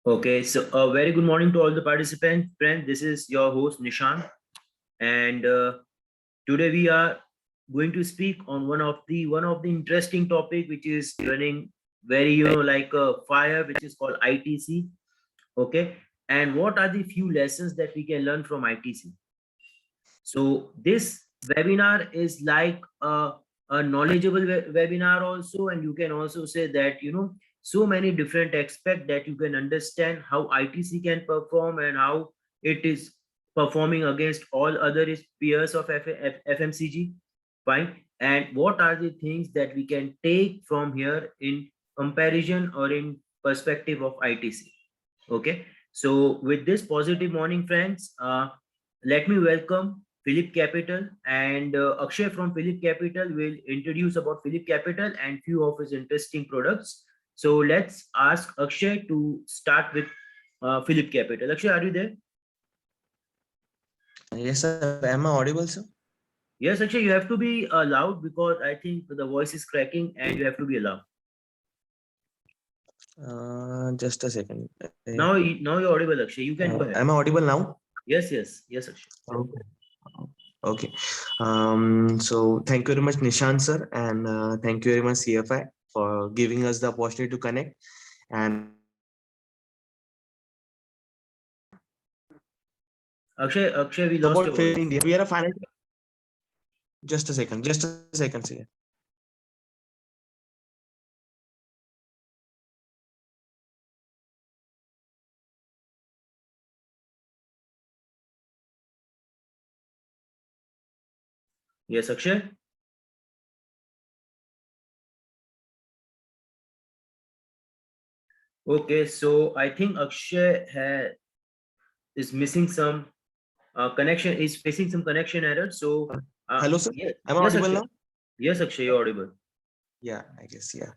Okay, so a very good morning to all the participants. Friends, this is your host Nishan, and today we are going to speak on one of the interesting topic which is running very like a fire, which is called ITC. Okay, and what are the few lessons that we can learn from ITC? So this webinar is like a knowledgeable webinar also, and you can also say that so many different aspects that you can understand how ITC can perform and how it is performing against all other peers of FMCG. Fine. And what are the things that we can take from here in comparison or in perspective of ITC? Okay. So with this positive morning, friends, let me welcome Philip Capital, and Akshay from Philip Capital will introduce about Philip Capital and few of his interesting products. So let's ask Akshay to start with Philip Capital. Akshay, are you there? Yes, sir. Am I audible, sir? Yes, Akshay, you have to be loud because I think the voice is cracking and you have to be loud. Just a second. Now you're audible, Akshay. You can go ahead. Am I audible now? Yes, Akshay. Okay. Okay. So thank you very much, Nishant sir, and thank you very much, CFI, for giving us the opportunity to connect. And Akshay, we so lost your about voice. India, we are a financial. Just a second, sir. Yes, Akshay. Okay, so I think is missing some connection, is facing some connection error. So, Hello, sir. yes, Am I yes, audible Akshay. now? Yes, Akshay, you're audible. Yeah, I guess, yeah.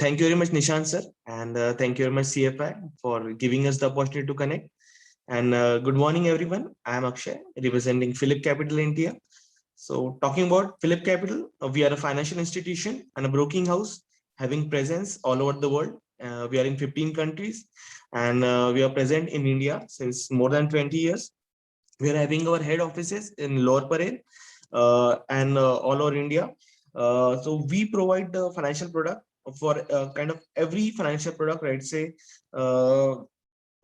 Thank you very much, Nishant sir, and thank you very much, CFI, for giving us the opportunity to connect. And good morning, everyone. I am Akshay, representing Philip Capital India. So, talking about Philip Capital, we are a financial institution and a broking house having presence all over the world. We are in 15 countries, and we are present in India since more than 20 years. We are having our head offices in Lower Parel and all over India. So we provide the financial product for kind of every financial product, right? Say uh,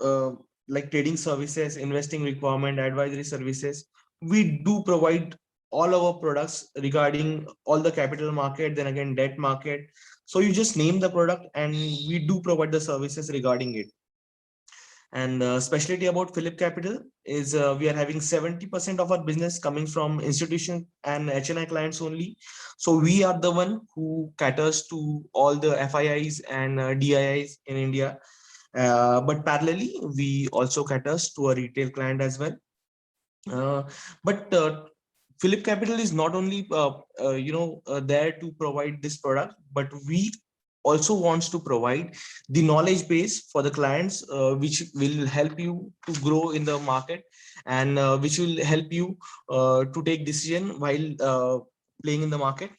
uh, like trading services, investing requirement, advisory services. We do provide all our products regarding all the capital market, then again debt market. So you just name the product and we do provide the services regarding it. And specialty about Philip Capital is we are having 70% of our business coming from institution and HNI clients only. So we are the one who caters to all the FIIs and DIIs in India. But parallelly, we also caters to a retail client as well. But Philip Capital is not only there to provide this product, but we also wants to provide the knowledge base for the clients, which will help you to grow in the market and which will help you to take decision while playing in the market.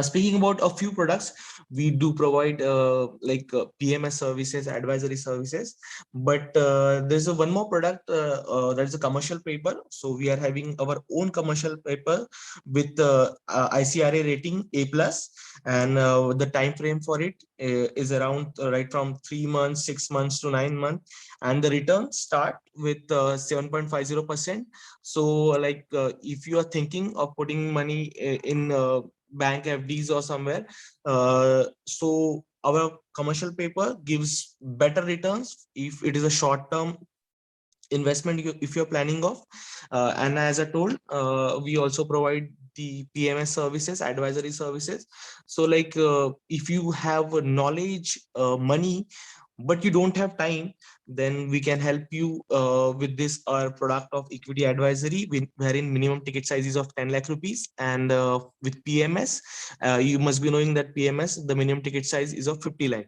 Speaking about a few products, we do provide PMS services, advisory services, but there's a one more product that's a commercial paper. So we are having our own commercial paper with ICRA rating A plus, and the time frame for it is around right from 3 months, 6 months to 9 months, and the returns start with 7.50%. So if you are thinking of putting money in bank FDs or somewhere. So our commercial paper gives better returns if it is a short term investment if you're planning of. And as I told, we also provide the PMS services, advisory services. So if you have knowledge, money, but you don't have time, then we can help you with this our product of equity advisory, wherein minimum ticket size is of 10 lakh rupees, and with PMS, you must be knowing that PMS, the minimum ticket size is of 50 lakh.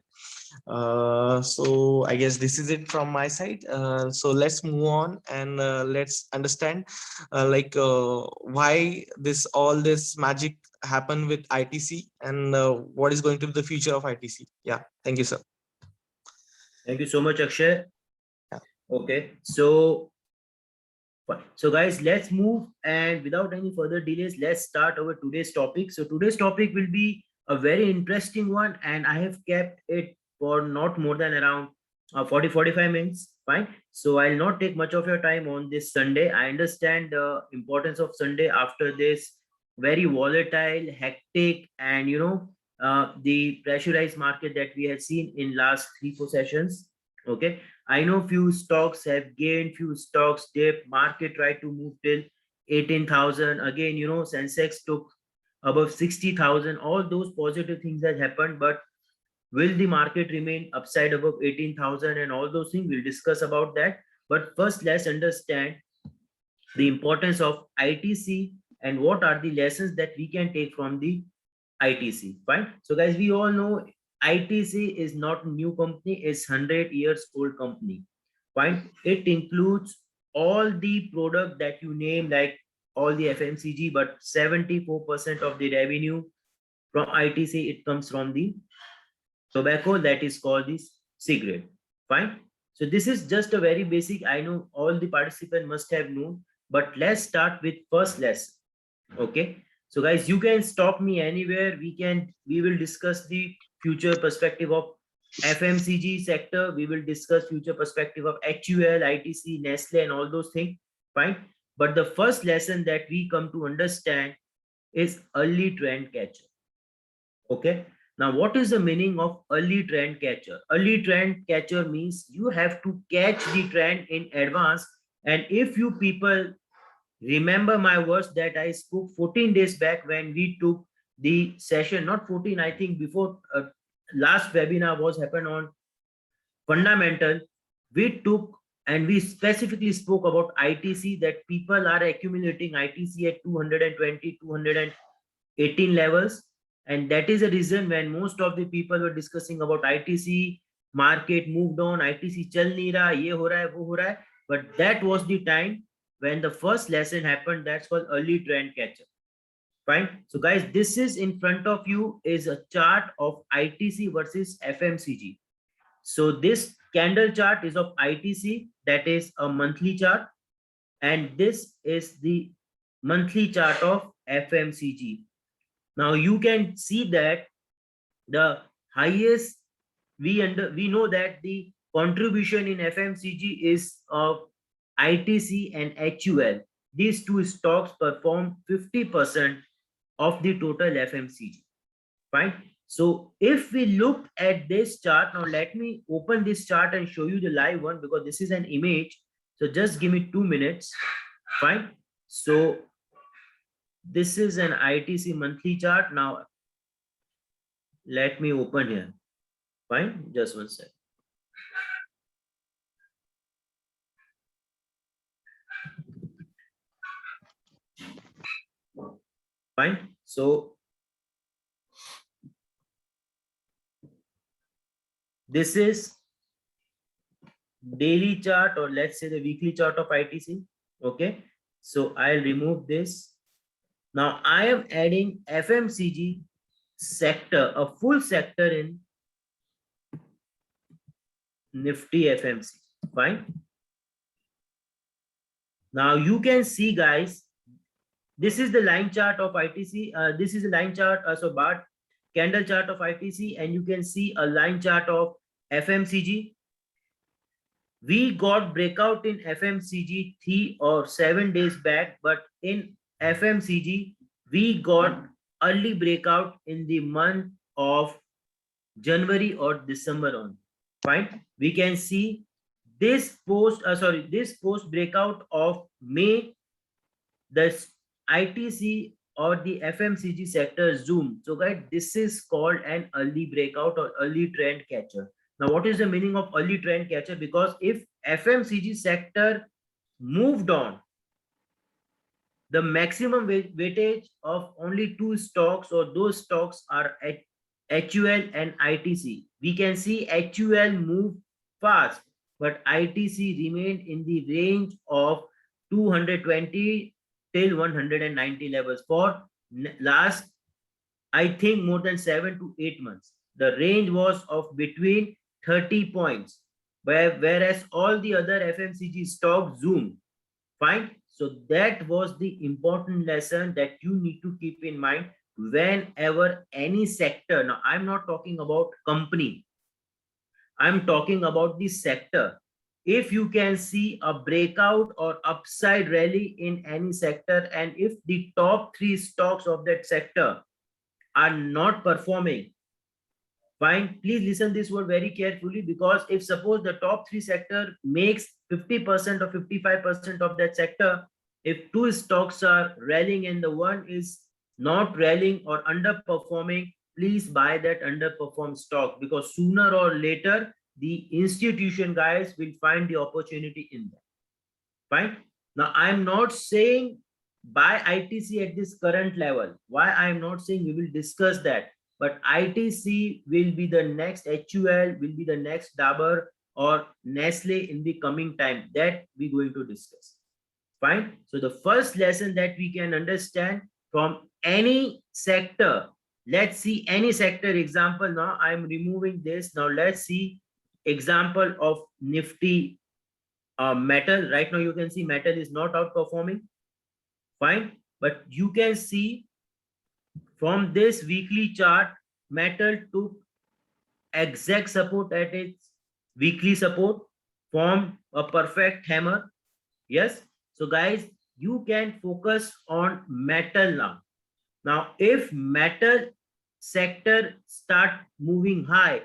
So I guess this is it from my side. So let's move on and let's understand why this magic happen with ITC, and what is going to be the future of ITC. Yeah, thank you, sir. Thank you so much, Akshay. Yeah. Okay, so guys, let's move, and without any further delays, let's start our today's topic. So today's topic will be a very interesting one, and I have kept it for not more than around 40-45 minutes. Fine. So I'll not take much of your time on this Sunday. I understand the importance of Sunday after this very volatile, hectic, and the pressurized market that we have seen in last 3-4 sessions. Okay, I know few stocks have gained, few stocks dipped. Market tried to move till 18,000. Again, Sensex took above 60,000. All those positive things that happened, but will the market remain upside above 18,000 and all those things? We'll discuss about that. But first, let's understand the importance of ITC and what are the lessons that we can take from the ITC. Fine. So, guys, we all know ITC is not a new company, it's 100 years old company. Fine. It includes all the product that you name, like all the FMCG, but 74% of the revenue from ITC, it comes from the tobacco, that is called this cigarette. Fine. So this is just a very basic. I know all the participants must have known, but let's start with first lesson. Okay. So guys, you can stop me anywhere. We will discuss the future perspective of FMCG sector. We will discuss future perspective of HUL, ITC, Nestle, and all those things. Fine. But the first lesson that we come to understand is early trend catcher. Okay. Now, what is the meaning of early trend catcher? Early trend catcher means you have to catch the trend in advance. And if you people remember my words that I spoke 14 days back when we took the session, not 14, I think before last webinar was happened on fundamental, we took and we specifically spoke about ITC, that people are accumulating ITC at 220, 218 levels. And that is a reason when most of the people were discussing about ITC, market moved on, ITC chal nahi raha, ye ho raha hai, wo ho raha hai. But that was the time when the first lesson happened. That's called early trend catcher. Fine. So guys, this is in front of you is a chart of ITC versus FMCG. So this candle chart is of ITC, that is a monthly chart. And this is the monthly chart of FMCG. Now you can see that the highest, we know that the contribution in FMCG is of ITC and HUL. These two stocks perform 50% of the total FMCG. Fine. So if we look at this chart, now let me open this chart and show you the live one, because this is an image. So just give me 2 minutes. Fine. So this is an ITC monthly chart. Now let me open here. Fine. Just one sec. Fine. So this is daily chart, or let's say the weekly chart of ITC. Okay. So I'll remove this. Now I am adding FMCG sector, a full sector in Nifty FMCG. Fine. Now you can see, guys, this is the line chart of ITC. This is a line chart, so bar candle chart of ITC, and you can see a line chart of FMCG. We got breakout in FMCG 3 or 7 days back, but in FMCG, we got early breakout in the month of January or December on. Fine. We can see this post breakout of May, the ITC or the FMCG sector zoom. So guys, this is called an early breakout or early trend catcher. Now, what is the meaning of early trend catcher? Because if FMCG sector moved on, the maximum weightage of only 2 stocks, or those stocks are at HUL and ITC. We can see HUL move fast, but ITC remained in the range of 220 till 190 levels for last, I think, more than 7 to 8 months. The range was of between 30 points. whereas all the other FMCG stocks zoom. Fine. So that was the important lesson that you need to keep in mind whenever any sector. Now, I'm not talking about company. I'm talking about the sector. If you can see a breakout or upside rally in any sector, and if the top three stocks of that sector are not performing, fine, please listen this word very carefully, because if suppose the top three sector makes 50% or 55% of that sector, if two stocks are rallying and the one is not rallying or underperforming, please buy that underperformed stock, because sooner or later the institution guys will find the opportunity in that. Fine. Now I'm not saying buy ITC at this current level. Why I'm not saying, we will discuss that. But ITC will be the next HUL, will be the next Dabur or Nestle in the coming time. That we're going to discuss. Fine. So the first lesson that we can understand from any sector, let's see any sector example. Now I'm removing this. Now let's see example of Nifty metal. Right now you can see metal is not outperforming. Fine. But you can see from this weekly chart, metal took exact support at its weekly support, formed a perfect hammer. Yes. So guys, you can focus on metal now. Now, if metal sector start moving high,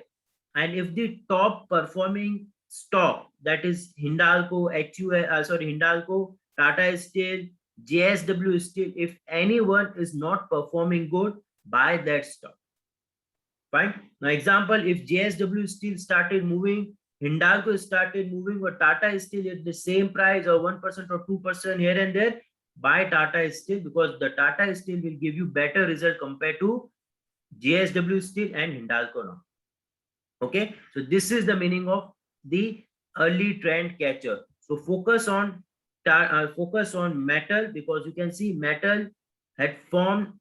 and if the top performing stock, that is Hindalco, Hindalco, Tata Steel, JSW Steel, if anyone is not performing good, buy that stock. Fine. Now, example, if JSW Steel started moving, Hindalco started moving, or Tata Steel at the same price or 1% or 2% here and there, buy Tata Steel, because the Tata Steel will give you better result compared to JSW Steel and Hindalco now. Okay, so this is the meaning of the early trend catcher. So focus on metal, because you can see metal had formed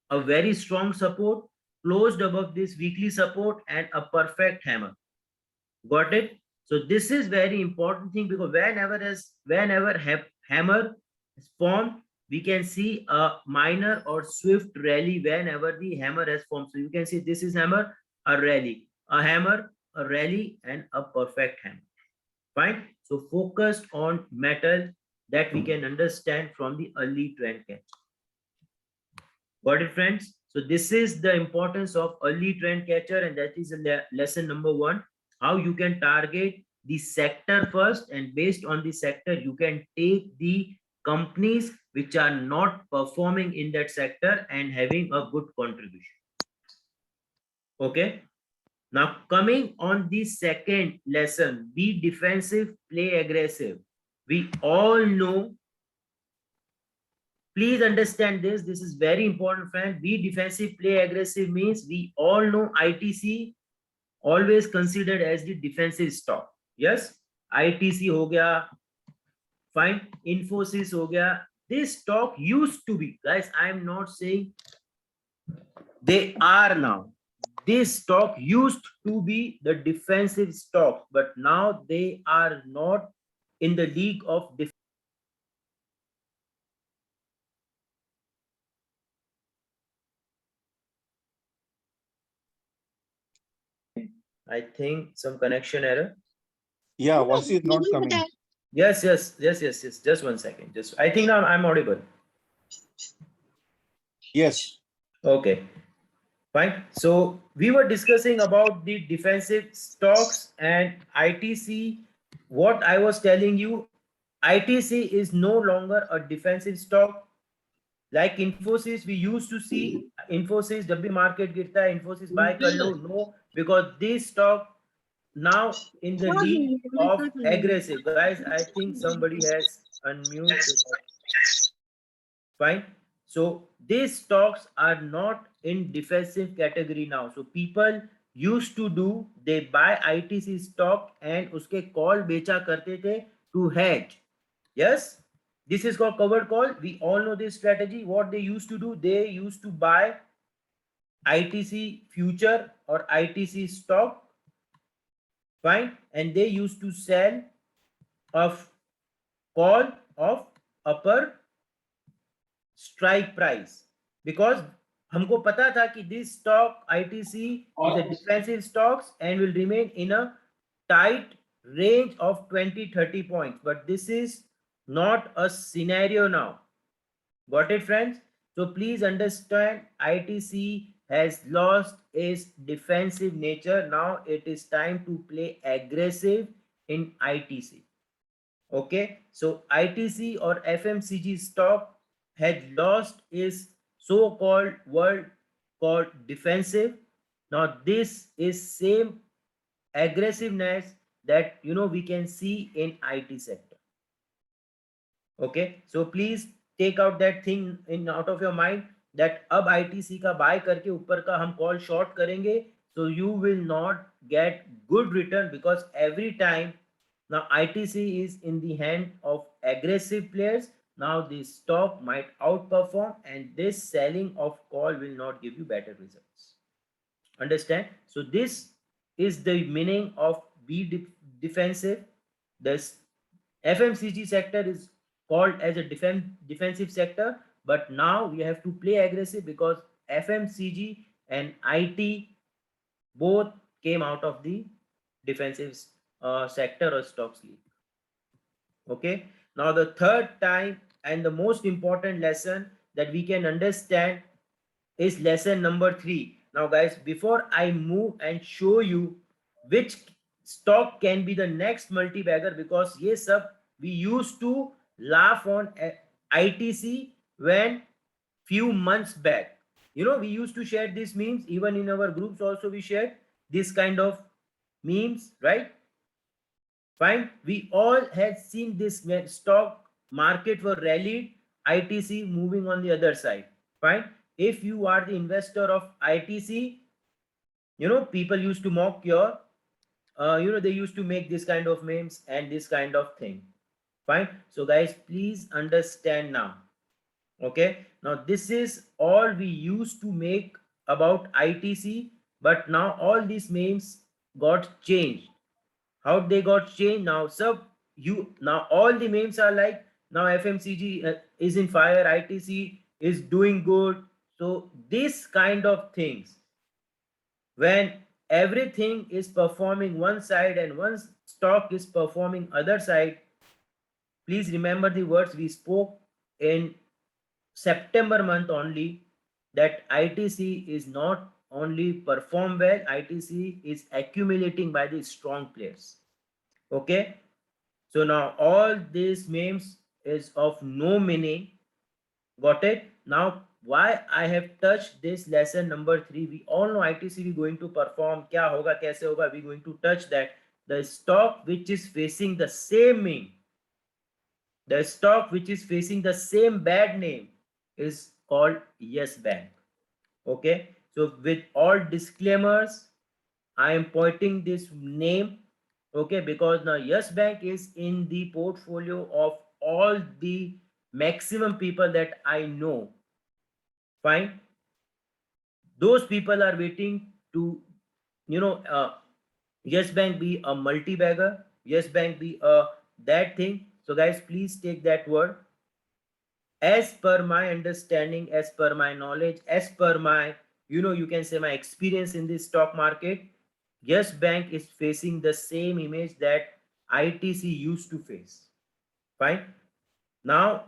a very strong support, closed above this weekly support, and a perfect hammer. Got it? So this is very important thing, because whenever hammer is formed, we can see a minor or swift rally whenever the hammer has formed. So you can see this is hammer, a rally, a hammer, a rally, and a perfect hammer. Fine. So focused on metal, that we can understand from the early trend catch. Got it, friends? So this is the importance of early trend catcher, and that is lesson number 1. How you can target the sector first, and based on the sector, you can take the companies which are not performing in that sector and having a good contribution. Okay. Now coming on the second lesson, be defensive, play aggressive. We all know, please understand this. This is very important, friend. Be defensive, play aggressive means we all know ITC always considered as the defensive stock. Yes, ITC ho gaya, fine. Infosys ho gaya. This stock used to be, guys, I am not saying they are now. This stock used to be the defensive stock, but now they are not in the league of defense. I think some connection error. Yeah, voice is not coming. Yes. Just 1 second. Just, I think now I'm audible. Yes. Okay. Fine. So we were discussing about the defensive stocks and ITC. What I was telling you, ITC is no longer a defensive stock. Like Infosys, we used to see Infosys, जब भी market गिरता है, Infosys buy कर लो. No, because this stock now in the league of aggressive. Guys, I think somebody has unmuted. Fine. So these stocks are not in defensive category now. So people used to do, they buy ITC stock and uske call becha karte the to hedge. Yes, this is called covered call. We all know this strategy. What they used to do, they used to buy ITC future or ITC stock Fine. And they used to sell a call of upper strike price because हमको पता था कि this stock ITC is a defensive stocks and will remain in a tight range of 20-30 points. But this is not a scenario now. Got it, friends? So please understand ITC has lost its defensive nature. Now it is time to play aggressive in ITC. Okay, so ITC or FMCG stock had lost its so-called word called defensive. Now this is same aggressiveness that we can see in IT sector. Okay, so please take out that thing in out of your mind that अब ITC का buy करके ऊपर का हम call short करेंगे, so you will not get good return because every time now ITC is in the hand of aggressive players. Now the stock might outperform and this selling of call will not give you better results. Understand? So this is the meaning of be defensive. This FMCG sector is called as a defensive sector, but now we have to play aggressive because FMCG and IT both came out of the defensive sector or stocks league. Okay, now the third time and the most important lesson that we can understand is lesson number 3. Now guys, before I move and show you which stock can be the next multi-bagger, because yes sir, we used to laugh on ITC when few months back, we used to share these memes. Even in our groups also we shared this kind of memes, right? Fine, we all had seen this when stock market were rallied, ITC moving on the other side. Fine, if you are the investor of ITC, people used to mock your they used to make this kind of memes and this kind of thing. Fine, so guys, please understand now. Okay, now this is all we used to make about ITC, but now all these memes got changed. How they got changed now? So now all the memes are like, now FMCG is in fire, ITC is doing good. So this kind of things, when everything is performing one side and one stock is performing other side, please remember the words we spoke in September month only, that ITC is not only perform well, ITC is accumulating by the strong players. Okay, so now all these memes is of no meaning. Got it? Now why I have touched this lesson number 3, we all know ITC we going to perform, kya hoga, kaise hoga, we going to touch that. The stock which is facing the same meme, the stock which is facing the same bad name is called Yes Bank. Okay, so with all disclaimers, I am pointing this name, okay, because now Yes Bank is in the portfolio of all the maximum people that I know. Fine, those people are waiting to Yes Bank be a multi-bagger, Yes Bank be a that thing. So guys, please take that word. As per my understanding, as per my knowledge, as per my, you can say my experience in this stock market, Yes Bank is facing the same image that ITC used to face. Fine. Now,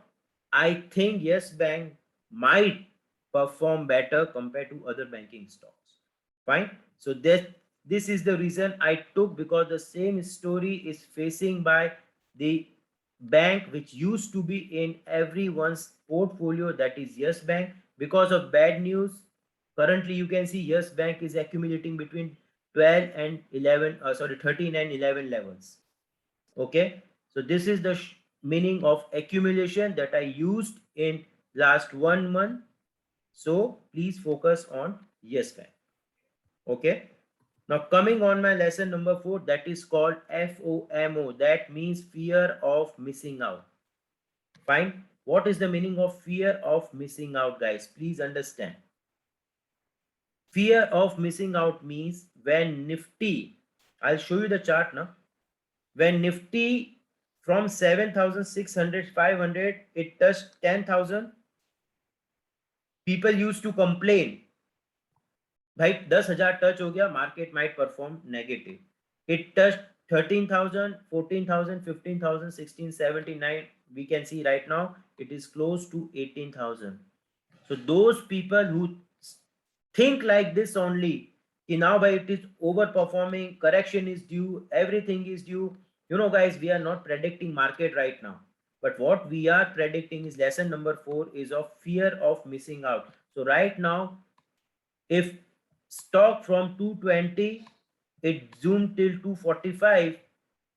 I think Yes Bank might perform better compared to other banking stocks. Fine. So this is the reason I took, because the same story is facing by the bank which used to be in everyone's portfolio, that is Yes Bank. Because of bad news, currently you can see Yes Bank is accumulating between 12 and 11 13 and 11 levels. Okay, so this is the meaning of accumulation that I used in last 1 month. So please focus on Yes Bank. Okay, now coming on my lesson number 4, that is called FOMO, that means fear of missing out. Fine, what is the meaning of fear of missing out, guys? Please understand. Fear of missing out means when Nifty I'll show you the chart now. When Nifty from 7,600, 500, it touched 10,000. People used to complain, भाई 10,000 touch हो गया, market might perform negative. It touched 13,000, 14,000, 15,000, 16, 17, 9. We can see right now it is close to 18,000. So those people who think like this only, now by it is overperforming, correction is due, everything is due. Guys, we are not predicting market right now, but what we are predicting is lesson number 4 is of fear of missing out. So right now, if stock from 220 it zoomed till 245,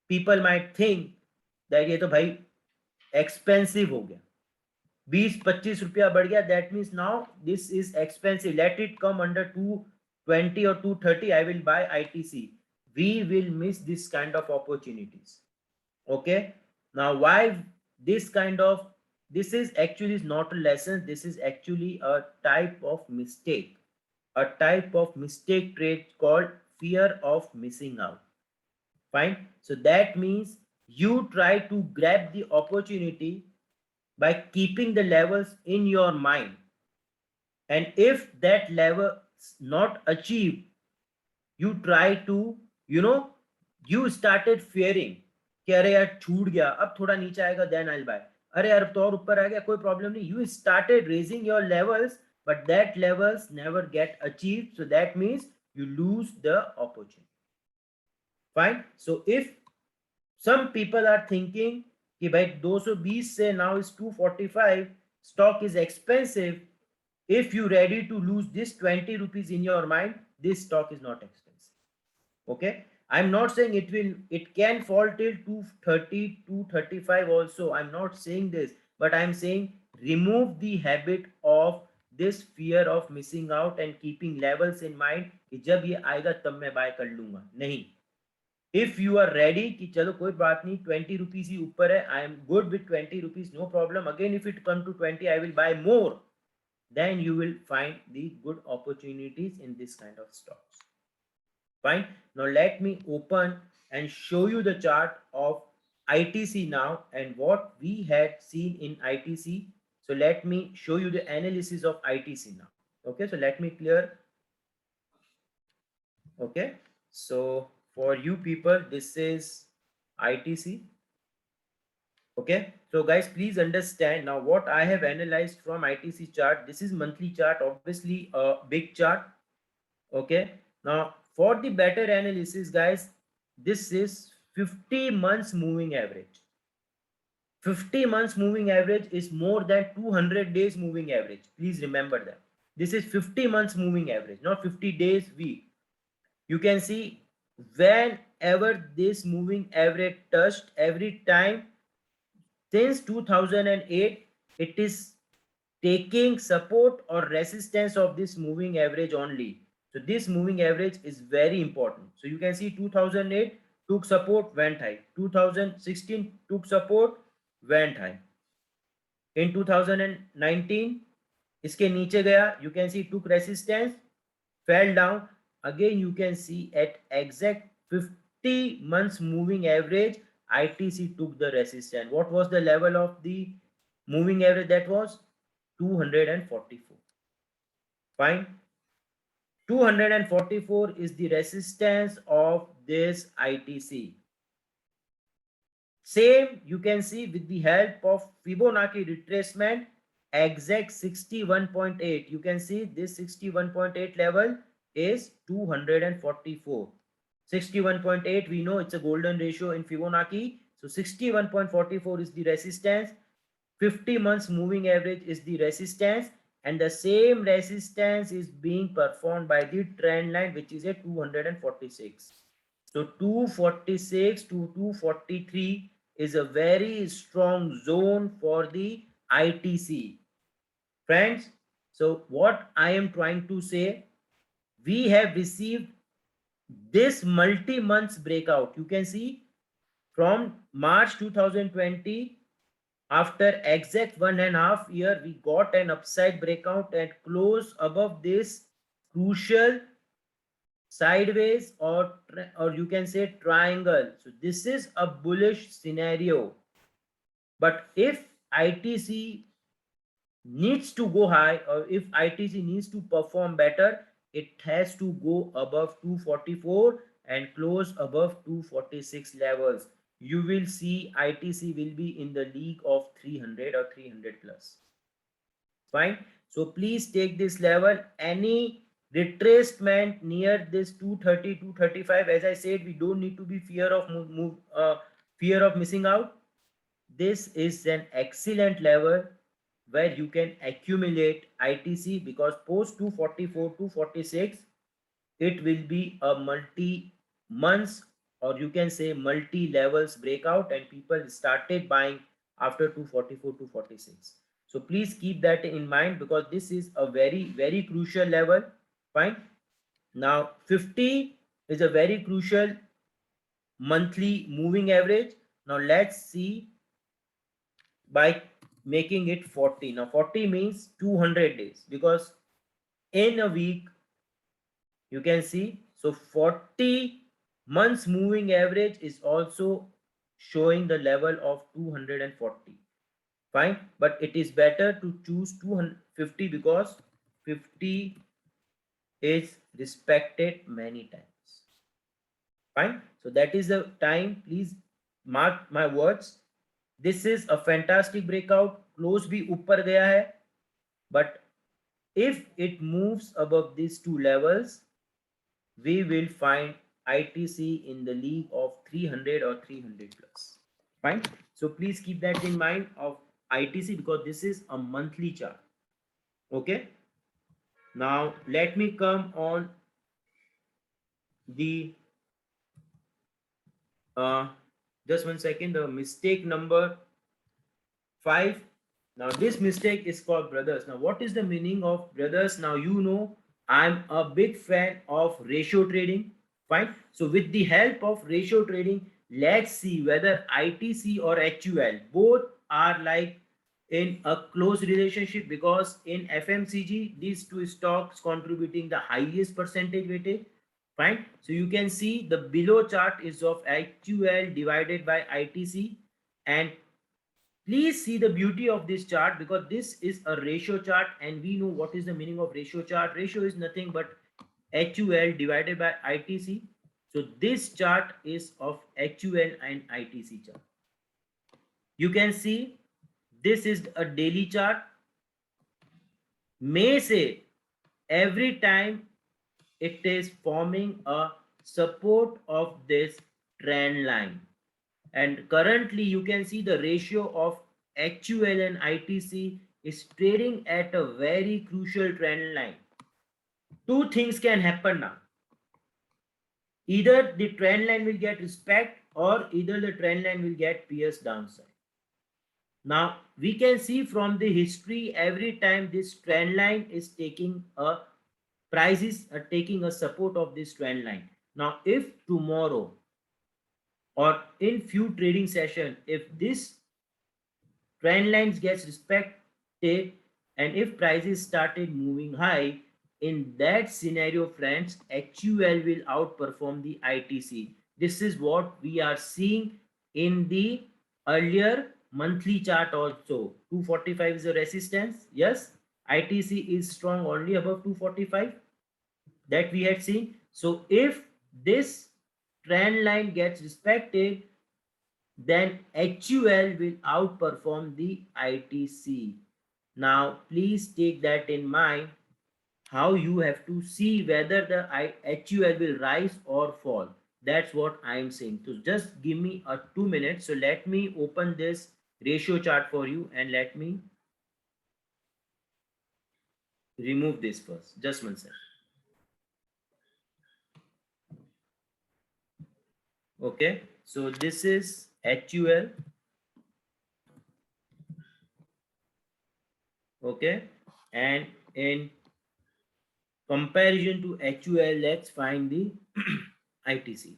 people might think that ये तो भाई expensive हो गया, 20-25 रुपया बढ़ गया, that means now this is expensive, let it come under 220 or 230, I will buy ITC. We will miss this kind of opportunities. Okay, now why this kind of, this is actually not a lesson, this is actually a type of mistake, a type of mistake trade called fear of missing out. Fine, so that means you try to grab the opportunity by keeping the levels in your mind, and if that level is not achieved, you try to, you started fearing कि अरे यार छूट गया, अब थोड़ा नीचे आएगा then I'll buy, अरे यार तो और ऊपर आ गया कोई प्रॉब्लम नहीं, you started raising your levels, but that levels never get achieved, so that means you lose the opportunity. Fine, so if some people are thinking कि भाई 220 से now is 245, stock is expensive, if you ready to lose this 20 rupees in your mind, this stock is not expensive. Okay, I'm not saying it can fall till 230, 235 also, I'm not saying this, but I'm saying remove the habit of this fear of missing out and keeping levels in mind कि जब ये आएगा तब मैं buy कर लूंगा, नहीं. If you are ready कि चलो कोई बात नहीं 20 rupees ही ऊपर है, I am good with 20 rupees, no problem, again if it come to 20 I will buy more, then you will find the good opportunities in this kind of stocks. Fine, now let me open and show you the chart of ITC now and what we had seen in ITC. So let me show you the analysis of ITC now. Okay, so let me clear. Okay, so for you people, this is ITC. Okay, so guys, please understand now what I have analyzed from ITC chart. This is monthly chart, obviously a big chart. Okay, now for the better analysis, guys, this is 50 months moving average. 50 months moving average is more than 200 days moving average. Please remember that. This is 50 months moving average, not 50 days week. You can see whenever this moving average touched, every time since 2008, it is taking support or resistance of this moving average only. So this moving average is very important. So you can see 2008 took support, went high. 2016 took support, went high. In 2019, इसके नीचे गया, you can see took resistance, fell down. Again, you can see at exact 50 months moving average, ITC took the resistance. What was the level of the moving average? That was 244. Fine. 244 is the resistance of this ITC. Same you can see with the help of Fibonacci retracement, exact 61.8. You can see this 61.8 level is 244. 61.8, we know it's a golden ratio in Fibonacci. So 61.44 is the resistance. 50 months moving average is the resistance, and the same resistance is being performed by the trend line, which is at 246. So 246 to 243 is a very strong zone for the ITC. Friends, so what I am trying to say, we have received this multi-months breakout. You can see from March 2020, after exact 1.5 years, we got an upside breakout and close above this crucial sideways or you can say triangle. So this is a bullish scenario. But if ITC needs to go high, or if ITC needs to perform better, it has to go above 244 and close above 246 levels. You will see ITC will be in the league of 300 or 300 plus. Fine. So please take this level. Any retracement near this 230, 235, as I said, we don't need to be fear of missing out. This is an excellent level where you can accumulate ITC, because post 244, 246, it will be a multi months, or you can say multi levels breakout, and people started buying after 244, 246. So please keep that in mind, because this is a very crucial level. Fine. Now 50 is a very crucial monthly moving average. Now let's see by making it 40. Now 40 means 200 days, because in a week you can see, so 40 months moving average is also showing the level of 240. Fine, but it is better to choose 250, because 50 is respected many times. Fine, so that is the time. Please mark my words. This is a fantastic breakout. Close bhi upar gaya hai, but if it moves above these two levels, we will find ITC in the league of 300 or 300 plus. Fine. So please keep that in mind of ITC, because this is a monthly chart. Okay. Now let me come on the just 1 second, the mistake number 5. Now this mistake is called brothers. Now what is the meaning of brothers? Now you know I'm a big fan of ratio trading. Fine. So with the help of ratio trading, let's see whether ITC or HUL both are like in a close relationship, because in FMCG these two stocks contributing the highest percentage weightage. Fine. So you can see the below chart is of HUL divided by ITC, and please see the beauty of this chart, because this is a ratio chart, and we know what is the meaning of ratio chart. Ratio is nothing but HUL divided by ITC. So this chart is of HUL and ITC chart. You can see this is a daily chart. May say every time it is forming a support of this trend line, and currently you can see the ratio of HUL and ITC is trading at a very crucial trend line. Two things can happen now. Either the trend line will get respect, or either the trend line will get pierced downside. Now we can see from the history, every time this trend line is taking a prices are taking a support of this trend line. Now if tomorrow or in few trading session, if this trend lines gets respected, and if prices started moving high, in that scenario friends, HUL will outperform the ITC. This is what we are seeing in the earlier monthly chart also. 245 is a resistance. Yes, ITC is strong only above 245, that we had seen. So if this trend line gets respected, then HUL will outperform the ITC. Now please take that in mind, how you have to see whether the HUL will rise or fall. That's what I am saying. So just give me a 2 minutes. So let me open this ratio chart for you, and let me remove this first. Just 1 second. Okay, so this is HUL. Okay, and in comparison to HUL, let's find the ITC.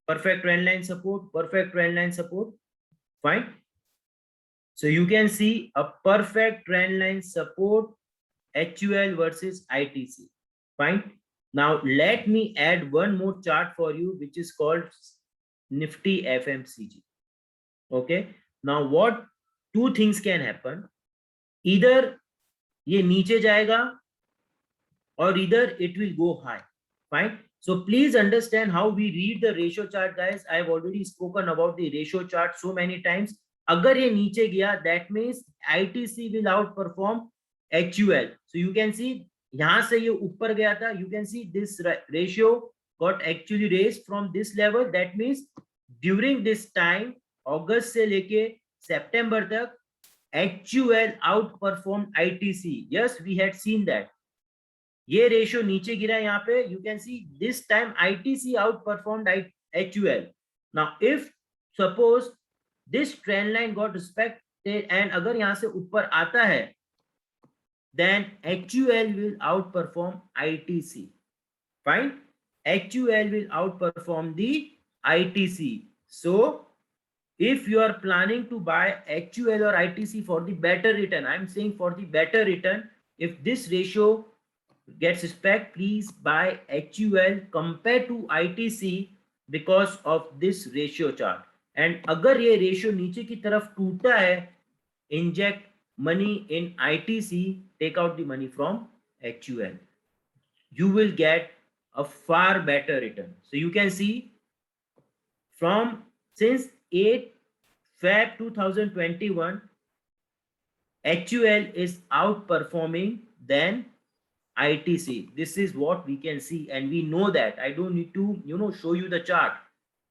perfect trend line support, perfect trend line support. Fine. So you can see a perfect trend line support, HUL versus ITC. Fine. Now let me add one more chart for you, which is called Nifty FMCG. Okay. Now what two things can happen? Either ये नीचे जाएगा or either it will go high. Fine. So please understand how we read the ratio chart, guys. I have already spoken about the ratio chart so many times. अगर ये नीचे गया, that means ITC will outperform HUL. So you can see यहाँ से ये ऊपर गया था. You can see this ratio got actually raised from this level. That means during this time, August से लेके September तक, HUL outperformed ITC. Yes, we had seen that. ये रेशियो नीचे गिरा यहाँ पे. You can see this time ITC out performed HUL. Now if suppose this trend line got respected and अगर यहाँ से ऊपर आता है, then HUL will outperform ITC. Fine. HUL will outperform the ITC. So if you are planning to buy HUL or ITC for the better return, I'm saying for the better return, if this ratio gets respect, please buy HUL compared to ITC because of this ratio chart. And अगर ये ratio नीचे की तरफ टूटा है, inject money in ITC, take out the money from HUL. You will get a far better return. So you can see from since 8 Feb 2021, HUL is outperforming than ITC. This is what we can see, and we know that. I don't need to show you the chart.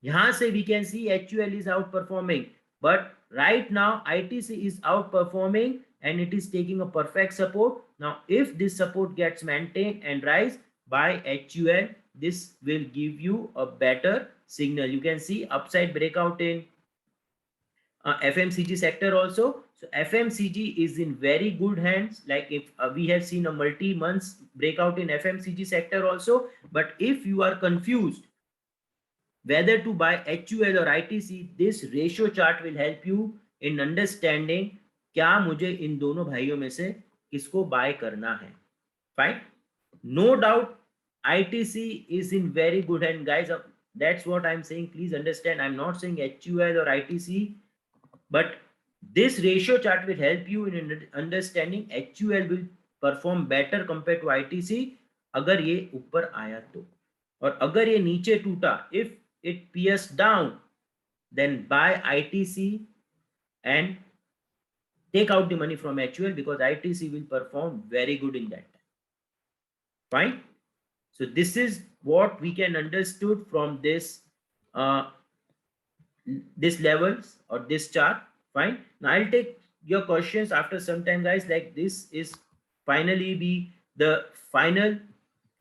यहाँ से we can see HUL is outperforming, but right now ITC is outperforming and it is taking a perfect support. Now if this support gets maintained and rise by HUL, this will give you a better signal. You can see upside breakout in FMCG sector also. So FMCG is in very good hands. Like if we have seen a multi-months breakout in FMCG sector also. But if you are confused whether to buy HUL or ITC, this ratio chart will help you in understanding क्या मुझे इन दोनों भाइयों में से किसको buy करना है. Fine. No doubt ITC is in very good hand, guys. That's what I'm saying. Please understand. I'm not saying HUL or ITC, but this ratio chart will help you in understanding HUL will perform better compared to ITC अगर ये ऊपर आया तो. और अगर ये नीचे टूटा, if it pierced down, then buy ITC and take out the money from HUL because ITC will perform very good in that time. Fine. So this is what we can understood from this this levels or this chart. Fine. Now I'll take your questions after some time, guys. Like this is finally be the final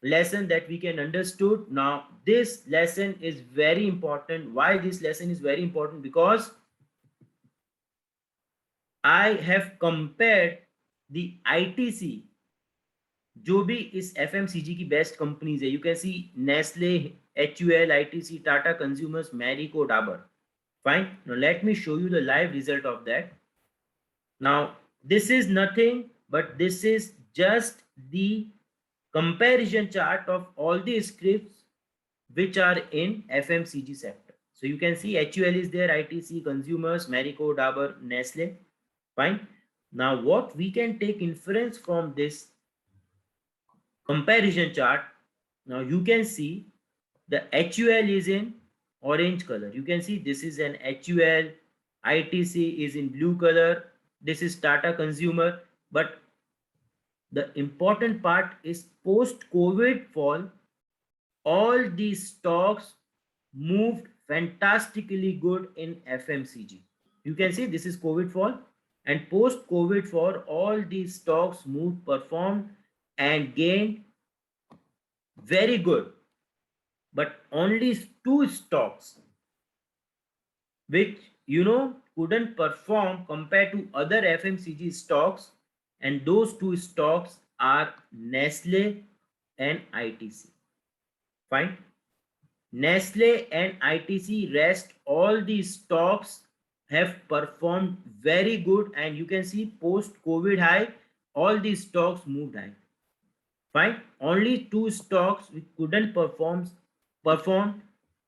lesson that we can understood. Now this lesson is very important. Why this lesson is very important? Because I have compared the ITC जो भी इस FMCG की best companies है. You can C Nestle, HUL, ITC, Tata consumers, Marico, Dabur. Fine. Now let me show you the live result of that. Now this is nothing but this is just the comparison chart of all the scripts which are in FMCG sector. So you can see HUL is there, ITC, consumers, Marico, Dabur, Nestle. Fine. Now what we can take inference from this comparison chart. Now you can see the HUL is in orange color. You can see this is an HUL, ITC is in blue color, this is Tata Consumer. But the important part is post-COVID fall, all these stocks moved fantastically good in FMCG. You can see this is COVID fall, and post-COVID fall, all these stocks moved, performed and gained very good. But only two stocks which couldn't perform compared to other FMCG stocks, and those two stocks are Nestle and ITC. Fine. Nestle and ITC rest, all these stocks have performed very good, and you can see post COVID high, all these stocks moved high. Fine. Only two stocks which couldn't perform.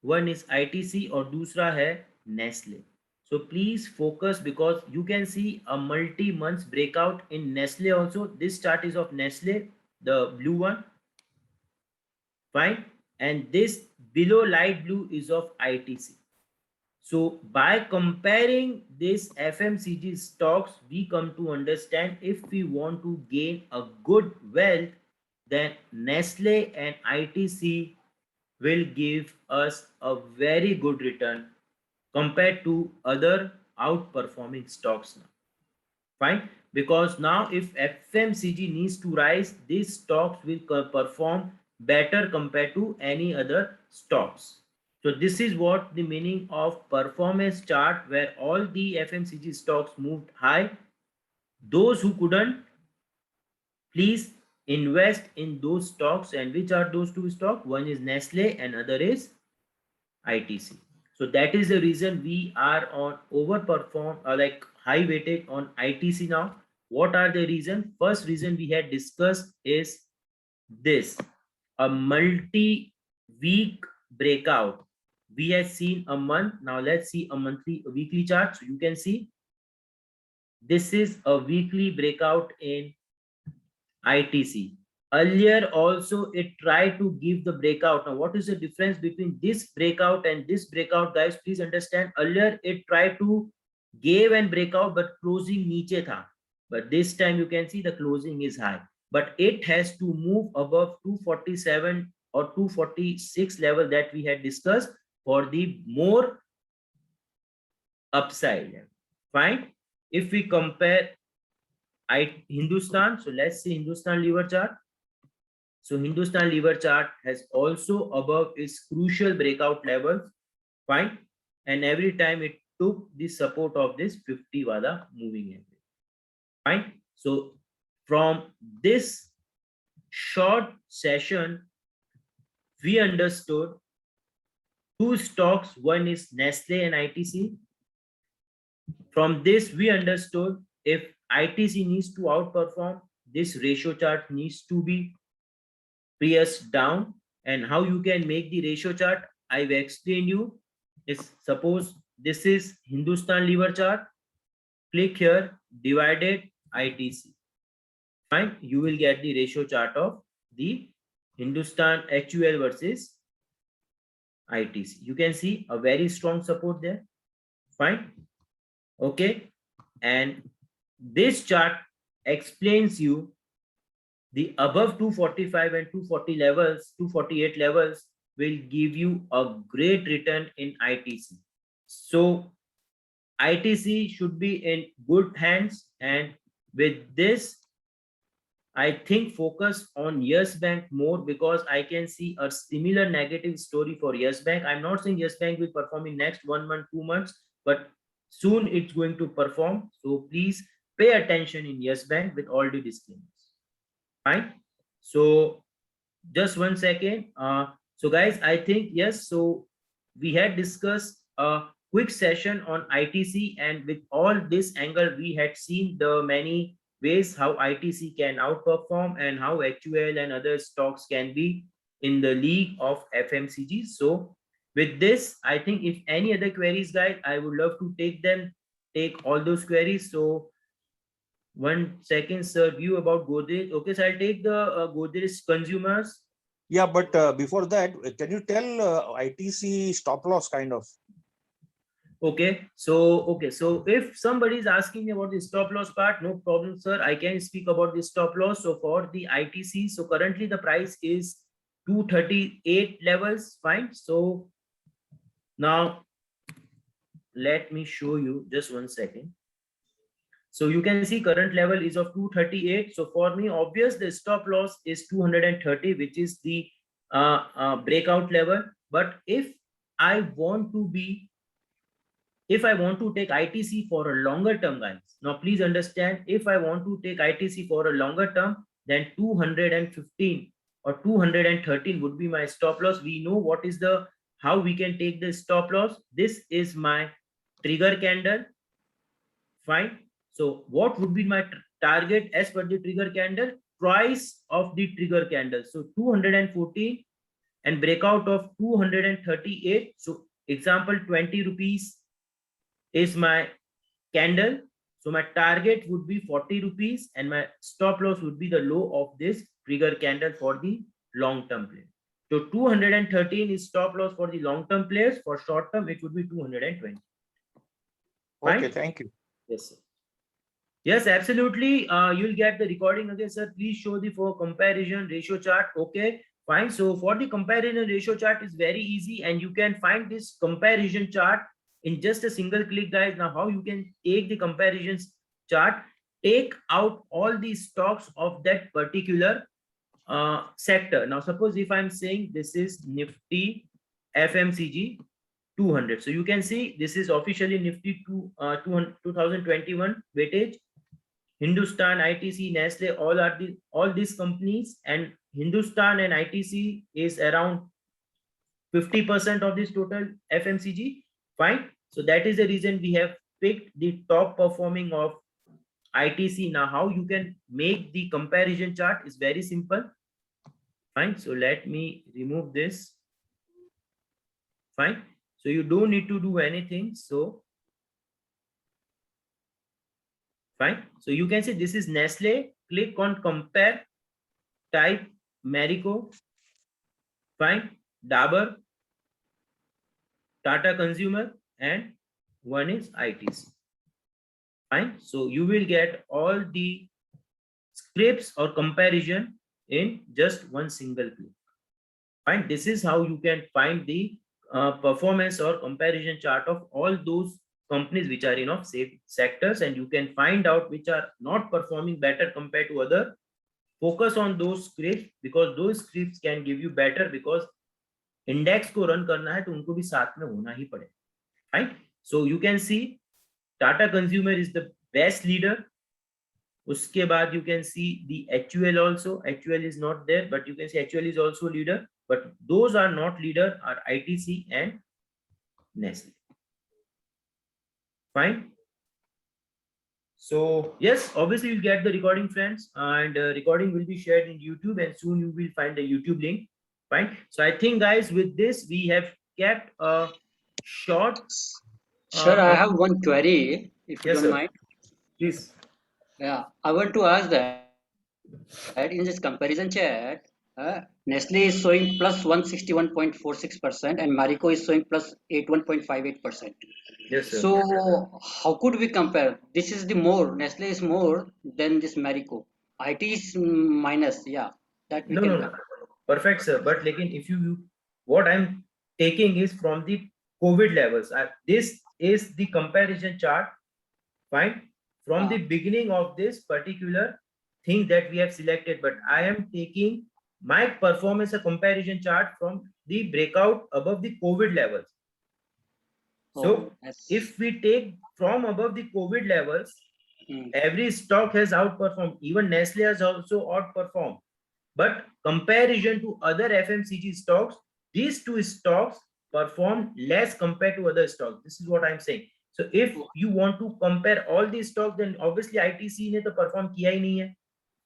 One is ITC or दूसरा है Nestle. So please focus, because you can see a multi-months breakout in Nestle also. This chart is of Nestle, the blue one. Fine. And this below light blue is of ITC. So by comparing this FMCG stocks, we come to understand if we want to gain a good wealth, then Nestle and ITC will give us a very good return compared to other outperforming stocks now. Fine. Because now if FMCG needs to rise, these stocks will perform better compared to any other stocks. So this is what the meaning of performance chart, where all the FMCG stocks moved high. Those who couldn't, please invest in those stocks. And which are those two stocks? One is Nestle and other is ITC. So that is the reason we are on overperform, like high weighted on ITC now. What are the reason? First reason we had discussed is this: a multi-week breakout. We have seen a month. Now let's see a weekly chart. So you can see this is a weekly breakout in ITC. Earlier also it tried to give the breakout. Now what is the difference between this breakout and this breakout, guys? Please understand. Earlier it tried to give and breakout, but closing niche tha. But this time you can see the closing is high. But it has to move above 247 or 246 level that we had discussed for the more upside. Fine. If we compare Hindustan, so let's see Hindustan lever chart. So Hindustan lever chart has also above its crucial breakout levels. Fine. And every time it took the support of this 50 wala moving average. Fine. So from this short session, we understood two stocks. One is Nestle and ITC. From this, we understood if ITC needs to outperform, this ratio chart needs to be pressed down. And how you can make the ratio chart, I've explained you. Is suppose this is Hindustan lever chart. Click here, divided ITC. Fine, you will get the ratio chart of the Hindustan HUL versus ITC. You can see a very strong support there. Fine. Okay. And this chart explains you the above 245 and 240 levels, 248 levels will give you a great return in ITC. So ITC should be in good hands, and with this, I think focus on Yes Bank more, because I can see a similar negative story for Yes Bank. I'm not saying Yes Bank will perform in next 1 month, 2 months, but soon it's going to perform. So please pay attention in Yes Bank with all the disclaimers. Fine. So just 1 second. So guys, I think yes. So we had discussed a quick session on ITC, and with all this angle, we had seen the many ways how ITC can outperform and how HUL and other stocks can be in the league of FMCG. So with this, I think if any other queries, guys, I would love to take all those queries. So 1 second, sir, view about Godrej. Okay, so I'll take the Godrej consumers. Yeah, but before that, can you tell ITC stop loss kind of? Okay, so if somebody is asking me about the stop loss part, no problem, sir. I can speak about the stop loss. So for the ITC, so currently the price is 238 levels. Fine. So now let me show you just 1 second. So you can see current level is of 238. So for me, obvious the stop loss is 230, which is the breakout level. But if I want to take ITC for a longer term, guys, now please understand, if I want to take ITC for a longer term, then 215 or 213 would be my stop loss. We know what is the how we can take the stop loss. This is my trigger candle. Fine. So what would be my target as per the trigger candle? Price of the trigger candle. So 214 and breakout of 238. So example 20 rupees is my candle. So my target would be 40 rupees and my stop loss would be the low of this trigger candle for the long term play. So 213 is stop loss for the long term players. For short term, it would be 220. Okay, Fine? thank you. Yes, sir. Yes, absolutely. You'll get the recording again, sir. Please show the for comparison ratio chart. Okay, fine. So for the comparison ratio chart is very easy, and you can find this comparison chart in just a single click, guys. Now, how you can take the comparisons chart, take out all the stocks of that particular sector. Now, suppose if I'm saying this is Nifty FMCG 200. So you can see this is officially Nifty 2021 weightage. Hindustan, ITC, Nestle, all these companies, and Hindustan and ITC is around 50% of this total FMCG. Fine. So that is the reason we have picked the top performing of ITC. Now, how you can make the comparison chart is very simple. Fine. So let me remove this. Fine. So you don't need to do anything. So fine. So you can see this is Nestle. Click on compare, type Marico. Fine. Dabur, Tata Consumer, and one is ITC. Fine. So you will get all the scripts or comparison in just one single click. Fine. This is how you can find the performance or comparison chart of all those companies which are in of safe sectors, and you can find out which are not performing better compared to other. Focus on those scripts because those scripts can give you better, because index को run करना है तो उनको भी साथ में होना ही पड़ेगा. Right? So you can see Tata Consumer is the best leader. उसके बाद you can see the HUL also. HUL is not there, but you can see HUL is also leader. But those are not leader are ITC and Nestle. Fine. So yes, obviously you'll get the recording, friends, and recording will be shared in YouTube, and soon you will find the YouTube link. Fine. So I think, guys, with this we have kept a short. Sir, I have one query, if you Yes, don't sir. mind. Please. Yeah, I want to ask that in this comparison chat, Nestle is showing plus 161.46% and Marico is showing plus 81.58%. Yes, sir. So how could we compare? This is the more, Nestle is more than this Marico. IT is minus, yeah, that we No, can no, no. compare. Perfect, sir. But like if you, what I'm taking is from the COVID levels. This is the comparison chart. Fine. From the beginning of this particular thing that we have selected, but I am taking my performance a comparison chart from the breakout above the COVID levels. So Yes. if we take from above the COVID levels, every stock has outperformed. Even Nestle has also outperformed. But comparison to other FMCG stocks, these two stocks perform less compared to other stocks. This is what I'm saying. So if you want to compare all these stocks, then obviously ITC ने तो perform किया ही नहीं है.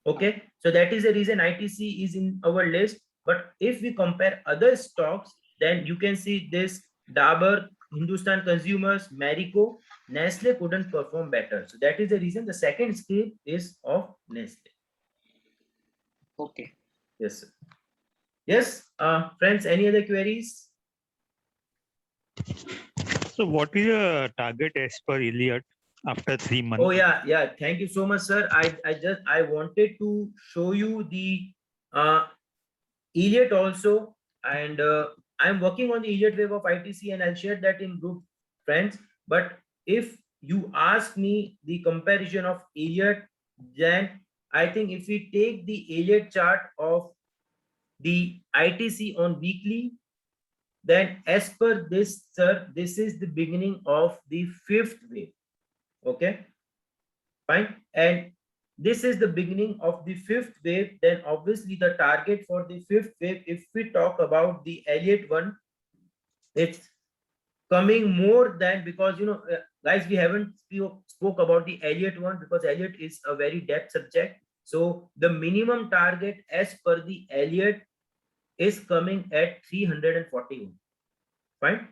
Okay, so that is the reason ITC is in our list. But if we compare other stocks, then you can see this Dabur, Hindustan Consumers, Marico, Nestle couldn't perform better. So that is the reason the second script is of Nestle. Okay. Yes, sir. Yes, friends, any other queries? So what is the target as per Elliott after 3 months? Oh yeah. Thank you so much, sir. I wanted to show you the Elliott also, and I'm working on the Elliott wave of ITC, and I'll share that in group, friends. But if you ask me the comparison of Elliott, then I think if we take the Elliott chart of the ITC on weekly, then as per this, sir, this is the beginning of the fifth wave. Okay, fine. And this is the beginning of the fifth wave. Then obviously the target for the fifth wave, if we talk about the Elliott one, It's coming more than, because guys, we haven't spoke about the Elliott one, because Elliott is a very depth subject. So the minimum target as per the Elliott is coming at 341. Fine.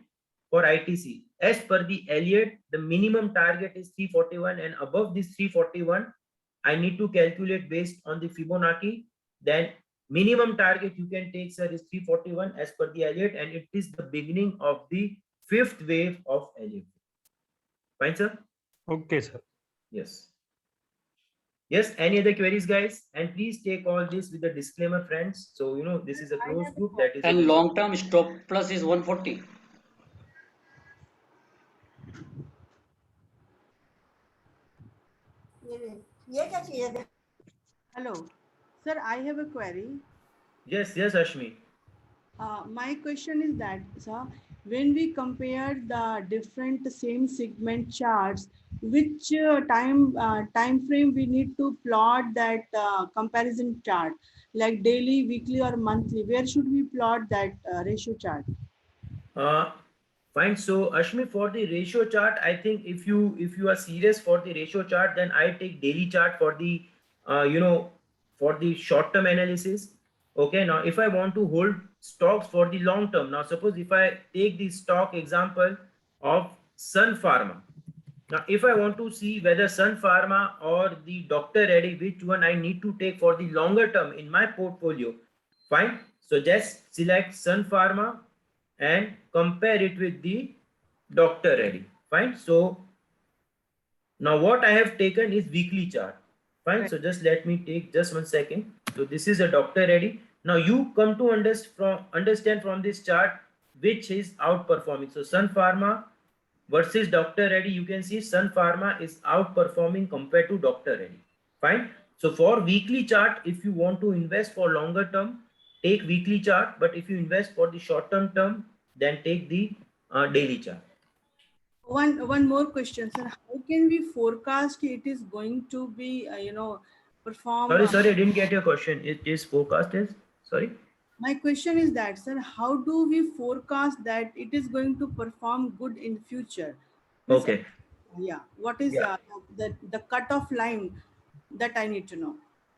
For ITC, as per the Elliott, the minimum target is 341, and above this 341, I need to calculate based on the Fibonacci. Then minimum target you can take, sir, is 341 as per the Elliott, and it is the beginning of the fifth wave of Elliott. Fine, sir? Okay, sir. Yes. Yes, any other queries, guys? And please take all this with a disclaimer, friends. So, this is a closed group, that is. And long-term stop plus is 140. Hello, sir, I have a query. Yes, Ashmi. My question is that, sir, when we compare the different same segment charts, which time frame we need to plot that comparison chart, like daily, weekly, or monthly? Where should we plot that ratio chart? Fine. So Ashmi, for the ratio chart, I think if you are serious for the ratio chart, then I take daily chart for the for the short term analysis. Okay. Now, if I want to hold stocks for the long term, now suppose if I take the stock example of Sun Pharma. Now, if I want to see whether Sun Pharma or the Dr. Reddy, which one I need to take for the longer term in my portfolio, fine. So just select Sun Pharma and compare it with the Dr. Reddy. Fine. So now what I have taken is weekly chart. Fine. So just let me take just 1 second. So this is a Dr. Reddy. Now you come to understand from this chart which is outperforming. So Sun Pharma versus Dr. Reddy, you can see Sun Pharma is outperforming compared to Dr. Reddy. Fine. So for weekly chart, if you want to invest for longer term, take weekly chart. But if you invest for the short term, then take the daily chart. One more question, sir. How can we forecast it is going to be, perform? Sorry, I didn't get your question. It is forecast is, sorry. My question is that, sir, how do we forecast that it is going to perform good in future? Okay. Yeah. What is the cutoff line that I need to know?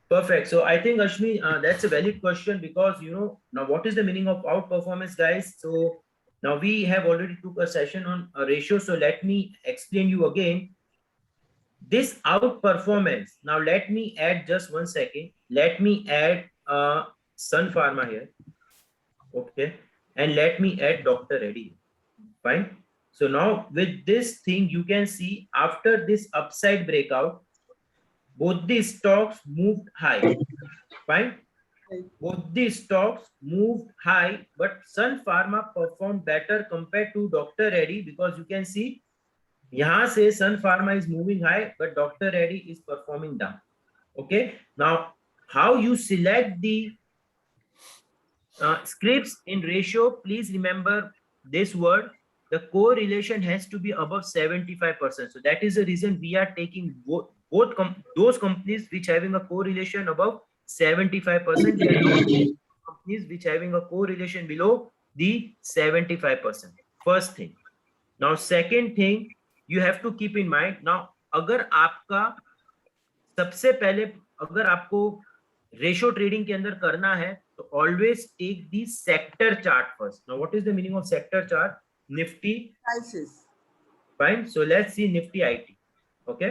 Perfect. So I think, Ashmi, that's a valid question, because now what is the meaning of outperformance, guys? So now we have already took a session on a ratio. So let me explain you again. This outperformance. Now let me add just 1 second. Let me add Sun Pharma here. Okay. And let me add Dr. Reddy. Fine. So now with this thing, you can see after this upside breakout, both the stocks moved high. Fine. Both the stocks moved high, but Sun Pharma performed better compared to Dr. Reddy, because you can see yahan se Sun Pharma is moving high, but Dr. Reddy is performing down. Okay. Now, how you select the scripts in ratio, please remember this word. The correlation has to be above 75%. So that is the reason we are taking both those companies which having a correlation above 75%. They are not companies which having a correlation below the 75%. First thing. Now, second thing you have to keep in mind. Now, अगर आपका सबसे पहले अगर आपको ratio trading के अंदर करना है, तो always take the sector chart first. Now what is the meaning of sector chart? Nifty prices. Fine. So let's see Nifty IT. Okay.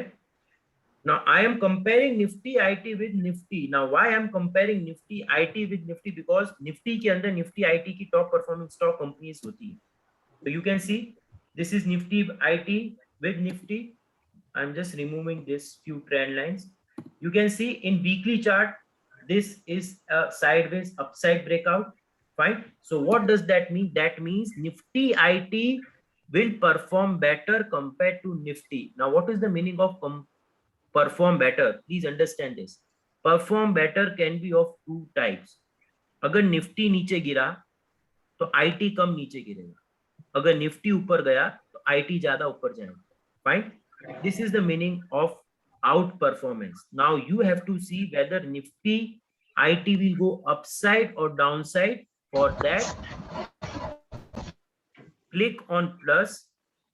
Now I am comparing Nifty IT with Nifty. Now why I am comparing Nifty IT with Nifty? Because Nifty के अंदर Nifty IT की top performing stock companies होती है. So you can see this is Nifty IT with Nifty. I'm just removing this few trend lines. You can see in weekly chart, this is a sideways upside breakout. Fine. So what does that mean? That means Nifty IT will perform better compared to Nifty. Now, what is the meaning of perform better? Please understand this. Perform better can be of two types. अगर Nifty नीचे गिरा, तो IT कम नीचे गिरेगा. अगर Nifty ऊपर गया, तो IT ज्यादा ऊपर जाएगा. Fine. This is the meaning of outperformance. Now you have to see whether Nifty IT will go upside or downside. For that, click on plus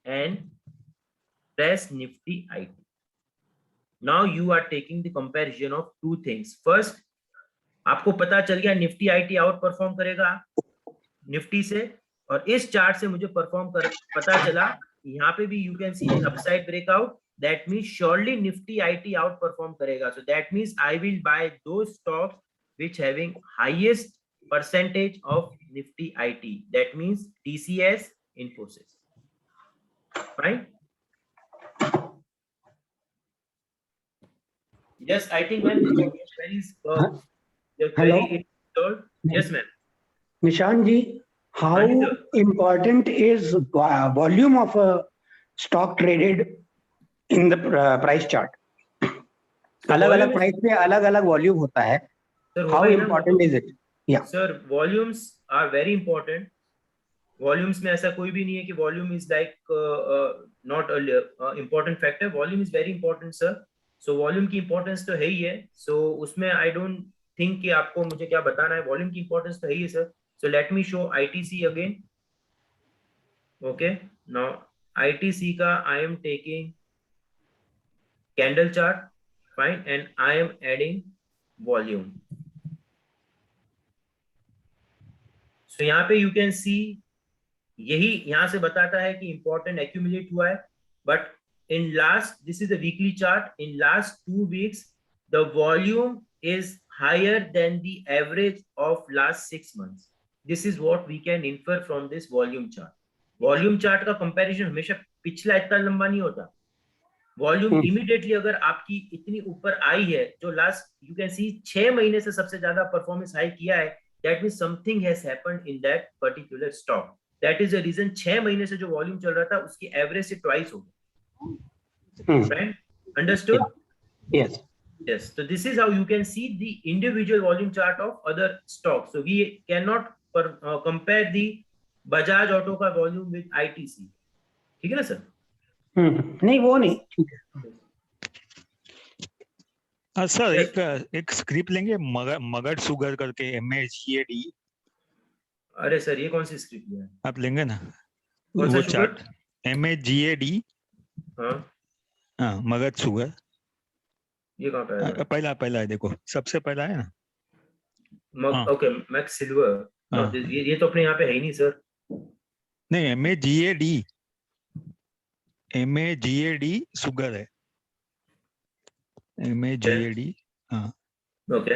and press Nifty IT. Now you are taking the comparison of two things. First, आपको पता चल गया Nifty IT outperform करेगा Nifty से, और इस chart से मुझे पता चला यहाँ पे भी you can see upside breakout, that means surely Nifty IT outperform करेगा. So that means I will buy those stocks which having highest percentage of Nifty IT. That means TCS, Infosys. Fine. Yes, I think ma'am, your query is Hello? installed. Yes, ma'am. Nishan ji, how हाँ जी, sir. important is volume of a stock traded in the price chart? अलग अलग price पे अलग अलग volume होता है. How important is it? Yeah. Sir, volumes are very important. Volumes में ऐसा कोई भी नहीं है कि volume is like not a important factor. Volume is very important, sir. So volume की importance तो है ही है. So उसमें I don't think कि आपको मुझे क्या बताना है. Volume की importance तो है ही है, sir. So let me show ITC again. Okay. Now ITC का I am taking candle chart, fine, and I am adding volume. So यहाँ पे you can see यही यहाँ से बताता है कि important accumulate हुआ है, but in last, this is the weekly chart, in last 2 weeks the volume is higher than the average of last 6 months. This is what we can infer from this volume chart. Volume chart का comparison हमेशा पिछला इतना लंबा नहीं होता. Volume immediately अगर आपकी इतनी ऊपर आई है, जो last you can see 6 महीने से सबसे ज्यादा performance high किया है, that means something has happened in that particular stock. That is the reason 6 महीने से जो volume चल रहा था उसकी average से twice हो गया. Right? Understood? Yes. Yes. So this is how you can see the individual volume chart of other stocks. So we cannot compare the Bajaj Auto का volume with ITC. ठीक है ना सर? नहीं वो नहीं. ठीक है. Sir Yes. एक स्क्रिप्ट लेंगे मगध शुगर करके MAGAD. अरे सर ये कौन सी स्क्रिप्ट है? आप लेंगे ना कौन सा वो शुगर? Chart MAGAD. हाँ मगध शुगर. ये कहाँ पे है? पहला है देखो, सबसे पहला है ना. हाँ. Okay, max silver. हाँ. ये तो अपने यहाँ पे है ही नहीं सर. नहीं MAGAD शुगर है. MAGAD. हाँ. ओके.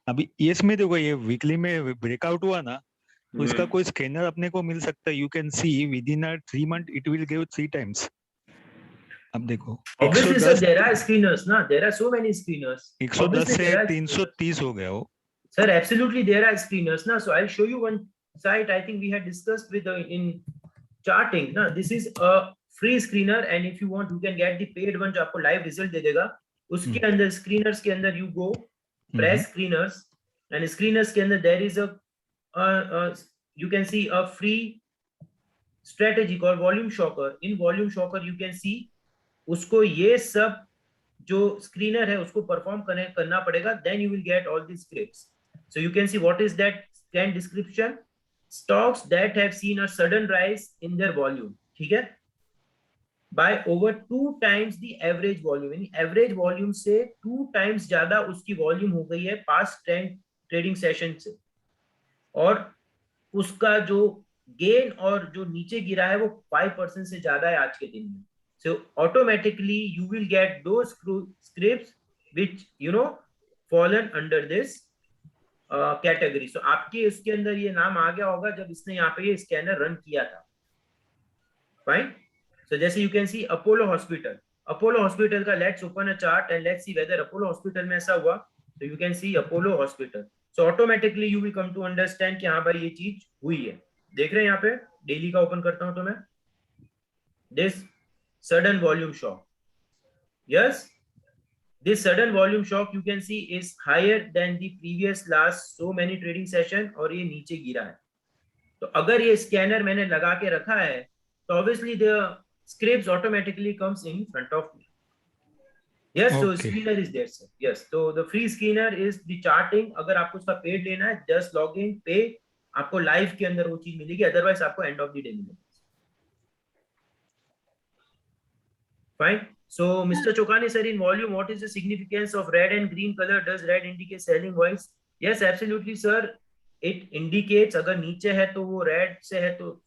अभी इसमें देखो ये वीकली में ब्रेकआउट हुआ ना, तो इसका कोई स्कैनर अपने को मिल सकता है. You can C with in 3 months it will give 3 times. अब देखो Obviously sir, there are screeners ना, there are so many screeners. 110 से Obviously, there are 330 हो गया वो. Sir, absolutely there are screeners na. So I'll show you one site I think we had discussed with in charting na. This is a free screener and if you want you can get the paid one जो आपको live result दे देगा. उसके अंदर screeners के अंदर you go press screeners and screeners के अंदर there is a you can see a free strategy called volume shocker. In volume shocker you can see उसको ये सब जो screener है उसको perform करना पड़ेगा. Then you will get all these scripts. So you can see what is that scan description. Stocks that have seen a sudden rise in their volume. ठीक है? By over 2 times the average volume. यानी average volume से 2 times ज्यादा उसकी volume हो गई है past 10 trading session से. और उसका जो gain और जो नीचे गिरा है वो 5% से ज्यादा है आज के दिन में. So automatically you will get those scripts which you know fallen under this category. So आपके इसके अंदर ये नाम आ गया होगा जब इसने यहाँ पे ये स्कैनर रन किया था. Fine. So जैसे you can see Apollo Hospital. Apollo Hospital का let's open a chart and let's see whether Apollo Hospital में ऐसा हुआ. So you can see Apollo Hospital. So automatically you will come to understand कि हाँ भाई ये चीज हुई है. देख रहे हैं यहाँ पे डेली का ओपन करता हूँ तो मैं this sudden volume shock. Yes, this sudden volume shock you can see is higher than the previous last so many trading session और ये नीचे गिरा है. तो अगर ये स्कैनर मैंने लगा के रखा है तो obviously the scripts automatically comes in front of me. Yes, so screener is there sir. Yes, so the free screener is the charting. अगर आपको उसका पेड लेना है just log in, pay, आपको लाइव के अंदर वो चीज मिलेगी, अदरवाइज आपको एंड ऑफ द डे मिलेगी. Fine. So, Mr. Chokani sir, in volume, what is the significance of red and green color? Does red indicate selling voice? Yes, absolutely, sir. It indicates अगर नीचे है तो वो red से है तो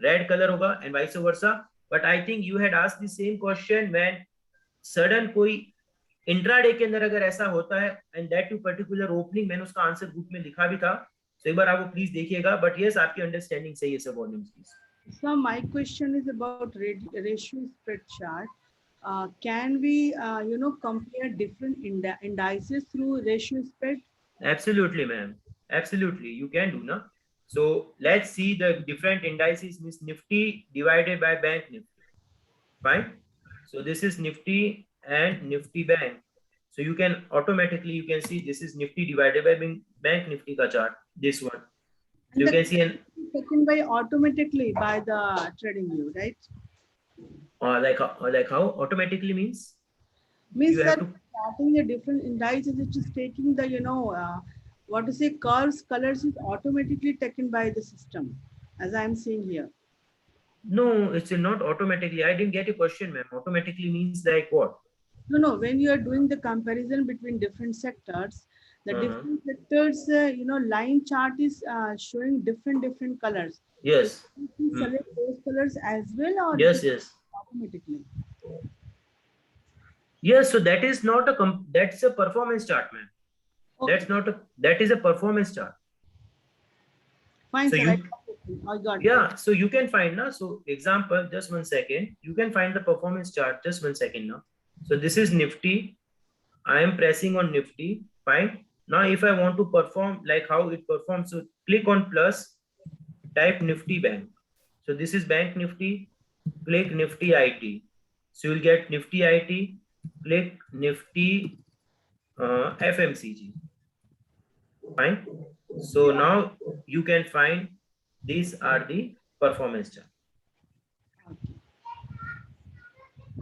red color होगा and vice versa. But I think you had asked the same question when sudden कोई इंट्राडे के अंदर अगर ऐसा होता है and that to particular opening, मैंने उसका आंसर ग्रुप में लिखा भी था. So एक बार आप वो प्लीज देखिएगा. But yes, आपकी अंडरस्टैंडिंग सही है सर वॉल्यूम्स की. So my question is about ratio spread chart. Can we, compare different indices through ratio spread? Absolutely, ma'am. Absolutely, you can do na. So let's see the different indices. Means Nifty divided by Bank Nifty. Fine. So this is Nifty and Nifty Bank. So you can automatically see this is Nifty divided by Bank Nifty ka chart. This one. So you can see an taken by automatically by the trading view, right? like how automatically means Means you that have to starting the different indices, it is taking the what to say curves colors is automatically taken by the system, as I am seeing here. no, it's not automatically. I didn't get a question, ma'am. Automatically means like what? No. When you are doing the comparison between different sectors, the different sectors, line chart is showing different colors. Yes. You can select those colors as well, or Yes. automatically. Yes, so that is not a that's a performance chart, man. Okay. That is a performance chart. Fine, So sir, I got it. Yeah, so you can find now. So example, just 1 second. You can find the performance chart. Just 1 second now. So this is Nifty. I am pressing on Nifty. Fine. Now if I want to perform like how it performs, so click on plus, type Nifty Bank. So this is Bank Nifty. Click Nifty IT. So you'll get Nifty IT. Click Nifty FMCG. Fine. So now you can find these are the performance chart.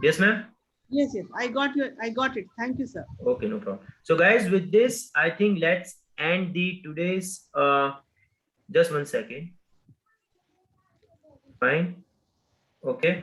Yes, ma'am. Yes. I got it. Thank you, sir. Okay, no problem. So guys, with this, I think let's end the today's just 1 second. Fine. Okay.